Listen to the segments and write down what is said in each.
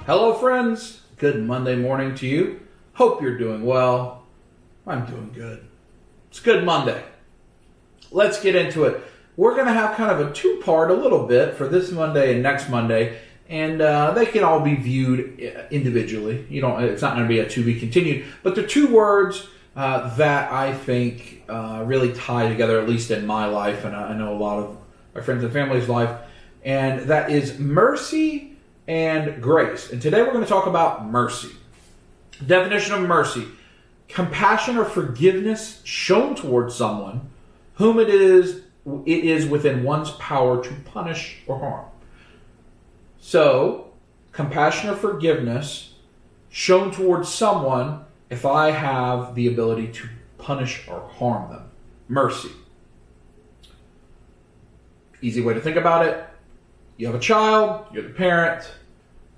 Hello friends, good Monday morning to you. Hope you're doing well. I'm doing good. It's Good Monday. Let's get into it. We're going to have kind of a two-part a little bit for this Monday and next Monday, and they can all be viewed individually. It's not going to be a to be continued, but the two words that I think really tie together, at least in my life, and I know a lot of my friends and family's life, and that is mercy and grace. And today we're going to talk about mercy. Definition of mercy: compassion or forgiveness shown towards someone whom it is within one's power to punish or harm. So, compassion or forgiveness shown towards someone if I have the ability to punish or harm them. Mercy. Easy way to think about it. You have a child, you're the parent,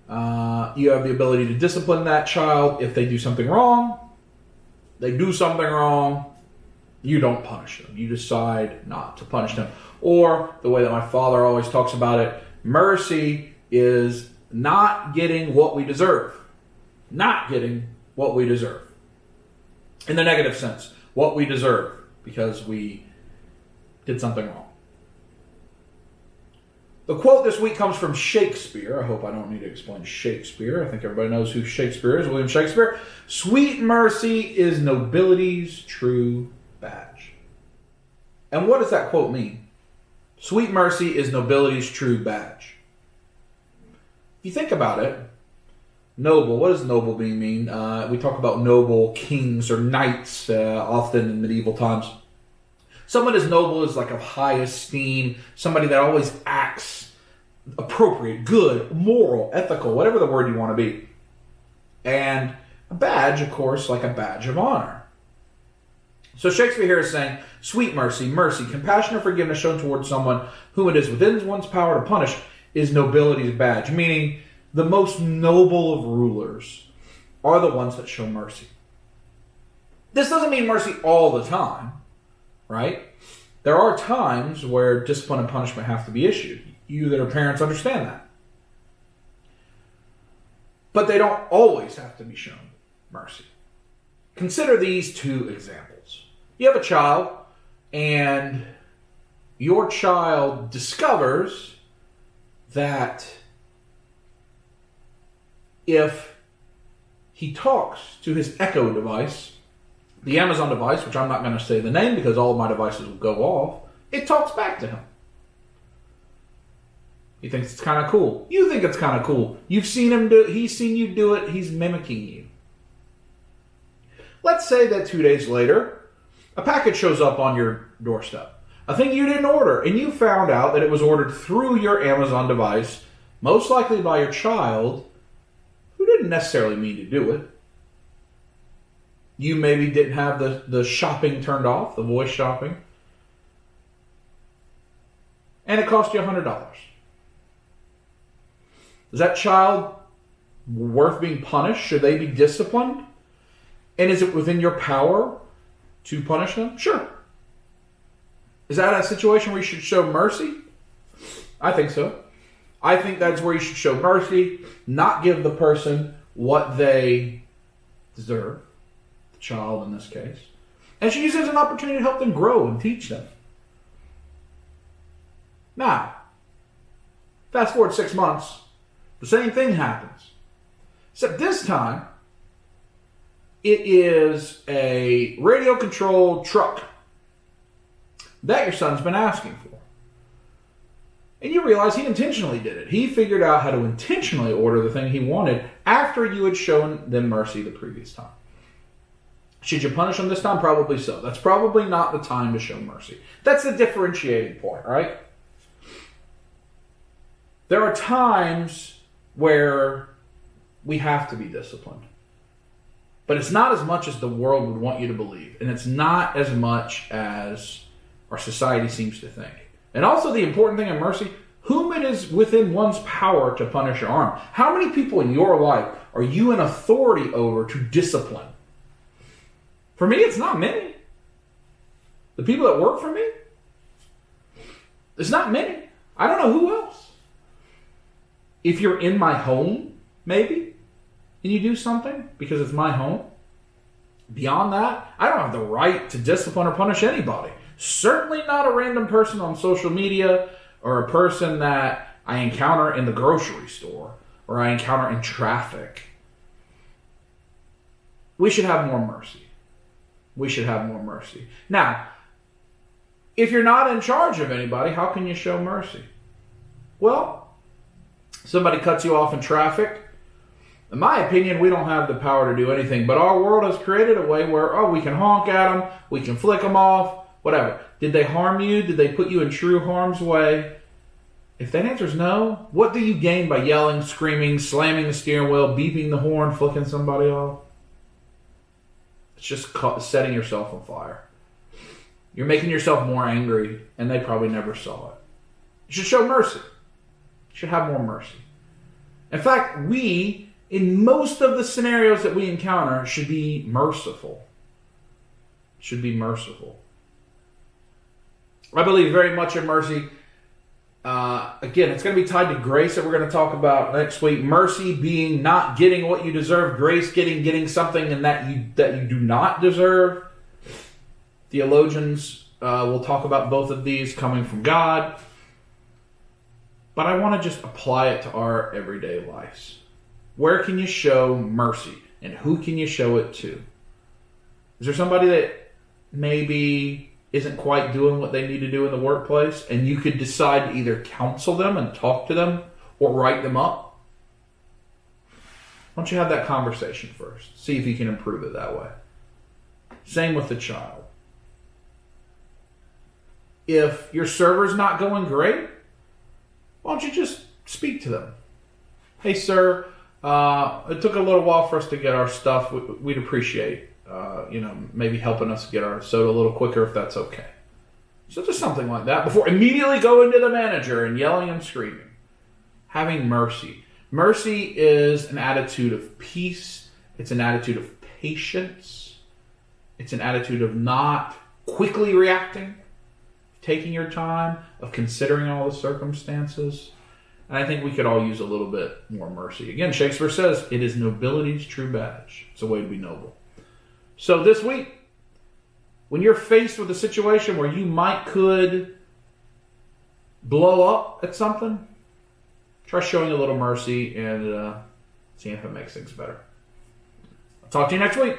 you have the ability to discipline that child if they do something wrong. They do something wrong, you don't punish them. You decide not to punish them. Or, the way that my father always talks about it, mercy is not getting what we deserve. Not getting what we deserve. In the negative sense, what we deserve because we did something wrong. The quote this week comes from Shakespeare. I hope I don't need to explain Shakespeare. I think everybody knows who Shakespeare is, William Shakespeare. Sweet mercy is nobility's true badge. And what does that quote mean? Sweet mercy is nobility's true badge. If you think about it, noble, what does noble being mean? We talk about noble kings or knights often in medieval times. Someone as noble is like of high esteem, somebody that always acts appropriate, good, moral, ethical, whatever the word you want to be. And a badge, of course, like a badge of honor. So Shakespeare here is saying, sweet mercy, mercy, compassion or forgiveness shown towards someone whom it is within one's power to punish is nobility's badge, meaning the most noble of rulers are the ones that show mercy. This doesn't mean mercy all the time. Right? There are times where discipline and punishment have to be issued. You that are parents understand that. But they don't always have to be shown mercy. Consider these two examples. You have a child, and your child discovers that if he talks to his Echo device, the Amazon device, which I'm not going to say the name because all of my devices will go off, it talks back to him. He thinks it's kind of cool. You think it's kind of cool. You've seen him do it. He's seen you do it. He's mimicking you. Let's say that 2 days later, a package shows up on your doorstep. A thing you didn't order, and you found out that it was ordered through your Amazon device, most likely by your child, who didn't necessarily mean to do it. You maybe didn't have the shopping turned off, the voice shopping. And it cost you $100. Is that child worth being punished? Should they be disciplined? And is it within your power to punish them? Sure. Is that a situation where you should show mercy? I think so. I think that's where you should show mercy, not give the person what they deserve. Child in this case, and she uses it as an opportunity to help them grow and teach them. Now, fast forward 6 months, the same thing happens, except this time it is a radio-controlled truck that your son's been asking for. And you realize he intentionally did it. He figured out how to intentionally order the thing he wanted after you had shown them mercy the previous time. Should you punish them this time? Probably so. That's probably not the time to show mercy. That's the differentiating point, right? There are times where we have to be disciplined. But it's not as much as the world would want you to believe. And it's not as much as our society seems to think. And also the important thing in mercy, whom it is within one's power to punish or harm. How many people in your life are you in authority over to discipline? For me, it's not many. The people that work for me, it's not many. I don't know who else. If you're in my home, maybe, and you do something because it's my home. Beyond that, I don't have the right to discipline or punish anybody. Certainly not a random person on social media or a person that I encounter in the grocery store or I encounter in traffic. We should have more mercy. We should have more mercy. Now, if you're not in charge of anybody, how can you show mercy? Well, somebody cuts you off in traffic. In my opinion, we don't have the power to do anything, but our world has created a way where, we can honk at them, we can flick them off, whatever. Did they harm you? Did they put you in true harm's way? If that answer is no, what do you gain by yelling, screaming, slamming the steering wheel, beeping the horn, flicking somebody off? It's just setting yourself on fire. You're making yourself more angry, and they probably never saw it. You should show mercy. You should have more mercy. In fact, we, in most of the scenarios that we encounter, should be merciful. Should be merciful. I believe very much in mercy. Again, it's going to be tied to grace that we're going to talk about next week. Mercy being not getting what you deserve. Grace getting something and that you do not deserve. Theologians will talk about both of these coming from God. But I want to just apply it to our everyday lives. Where can you show mercy? And who can you show it to? Is there somebody that maybe isn't quite doing what they need to do in the workplace, and you could decide to either counsel them and talk to them or write them up? Why don't you have that conversation first? See if you can improve it that way. Same with the child. If your server's not going great, why don't you just speak to them? Hey, sir, it took a little while for us to get our stuff. We'd appreciate maybe helping us get our soda a little quicker if that's okay. So just something like that before immediately going to the manager and yelling and screaming. Having mercy. Mercy is an attitude of peace. It's an attitude of patience. It's an attitude of not quickly reacting, taking your time, of considering all the circumstances. And I think we could all use a little bit more mercy. Again, Shakespeare says, it is nobility's true badge. It's a way to be noble. So this week, when you're faced with a situation where you could blow up at something, try showing a little mercy and seeing if it makes things better. I'll talk to you next week.